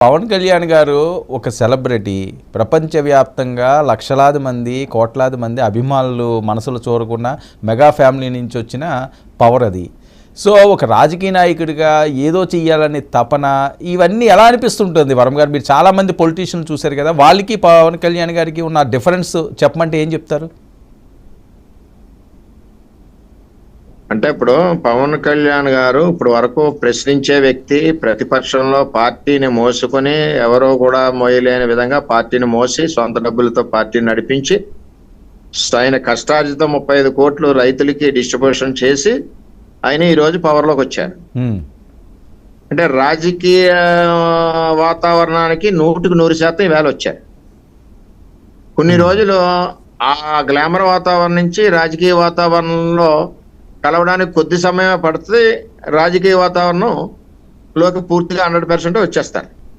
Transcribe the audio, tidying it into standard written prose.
పవన్ కళ్యాణ్ గారు ఒక సెలబ్రిటీ. ప్రపంచవ్యాప్తంగా లక్షలాది మంది, కోట్లాది మంది అభిమానులు మనసులు చూరకున్న మెగా ఫ్యామిలీ నుంచి వచ్చిన పవర్ అది. సో ఒక రాజకీయ నాయకుడిగా ఏదో చెయ్యాలనే తపన, ఇవన్నీ ఎలా అనిపిస్తుంటుంది వరం గారు? మీరు చాలామంది పొలిటీషియన్ చూశారు కదా, వాళ్ళకి పవన్ కళ్యాణ్ గారికి ఉన్న డిఫరెన్స్ చెప్పమంటే ఏం చెప్తారు? అంటే ఇప్పుడు పవన్ కళ్యాణ్ గారు ఇప్పుడు వరకు ప్రశ్నించే వ్యక్తి, ప్రతిపక్షంలో పార్టీని మోసుకొని ఎవరో కూడా మోయలేని విధంగా పార్టీని మోసి సొంత డబ్బులతో పార్టీని నడిపించి ఆయన కష్టార్జిత 35 కోట్లు రైతులకి డిస్ట్రిబ్యూషన్ చేసి ఆయన ఈరోజు పవర్లోకి వచ్చారు. అంటే రాజకీయ వాతావరణానికి 100% ఈవేళ వచ్చారు. కొన్ని రోజులు ఆ గ్లామర్ వాతావరణం నుంచి రాజకీయ వాతావరణంలో కలవడానికి కొద్ది సమయమే పడుతుంది. రాజకీయ వాతావరణంలోకి పూర్తిగా 100% వచ్చేస్తారు.